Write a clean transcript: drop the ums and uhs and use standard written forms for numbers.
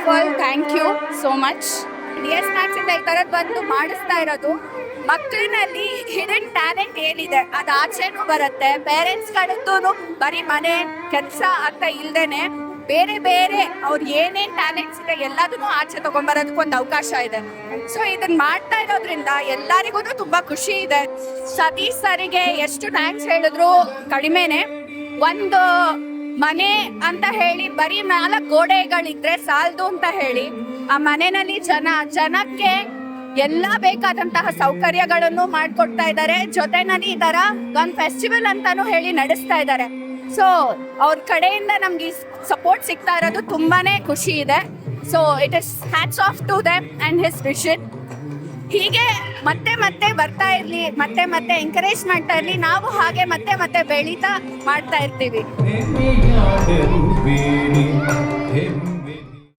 Of all thank you so much. DS Max ಇಂದ ಈ ಥರದ್ದು ಬಂದು ಮಾಡಿಸ್ತಾ ಇರೋದು ಮಕ್ಕಳಿನಲ್ಲಿ ಹಿಡನ್ ಟ್ಯಾಲೆಂಟ್ ಏನಿದೆ ಅದು ಆಚೆನೂ ಬರುತ್ತೆ. ಪೇರೆಂಟ್ಸ್ಗಳದ್ದು ಬರೀ ಮನೆ ಕೆಲಸ ಅಂತ ಇಲ್ದೇನೆ ಬೇರೆ ಬೇರೆ ಅವ್ರು ಏನೇನ್ ಟ್ಯಾಲೆಂಟ್ಸ್ ಇದೆ ಎಲ್ಲದನ್ನು ಆಚೆ ತಗೊಂಡ್ಬರೋದಕ್ಕೆ ಒಂದು ಅವಕಾಶ ಇದೆ. ಸೊ ಇದನ್ನ ಮಾಡ್ತಾ ಇರೋದ್ರಿಂದ ಎಲ್ಲರಿಗೂ ತುಂಬಾ ಖುಷಿ ಇದೆ. ಸತೀಶ್ ಸರಿಗೆ ಎಷ್ಟು ಥ್ಯಾಂಕ್ಸ್ ಹೇಳಿದ್ರು ಕಡಿಮೆನೆ. ಒಂದು ಮನೆ ಅಂತ ಹೇಳಿ ಬರೀ 4 ಗೋಡೆಗಳಿದ್ರೆ ಸಾಲದು ಅಂತ ಹೇಳಿ ಆ ಮನೆಯಲ್ಲಿ ಜನಕ್ಕೆ ಎಲ್ಲ ಬೇಕಾದಂತಹ ಸೌಕರ್ಯಗಳನ್ನು ಮಾಡ್ಕೊಡ್ತಾ ಇದ್ದಾರೆ. ಜೊತೆನಲ್ಲಿ ಈ ತರ ಒಂದು ಫೆಸ್ಟಿವಲ್ ಅಂತಾನು ಹೇಳಿ ನಡೆಸ್ತಾ ಇದ್ದಾರೆ. ಸೊ ಅವ್ರ ಕಡೆಯಿಂದ ನಮ್ಗೆ ಸಪೋರ್ಟ್ ಸಿಗ್ತಾ ಇರೋದು ತುಂಬಾನೇ ಖುಷಿ ಇದೆ. So it is hats off to them and his vision. ಹೀಗೆ ಮತ್ತೆ ಬರ್ತಾ ಇರ್ಲಿ, ಮತ್ತೆ ಎಂಕರೇಜ್ ಮಾಡ್ತಾ ಇರ್ಲಿ. ನಾವು ಹಾಗೆ ಮತ್ತೆ ಬೆಳೀತಾ ಮಾಡ್ತಾ ಇರ್ತೀವಿ.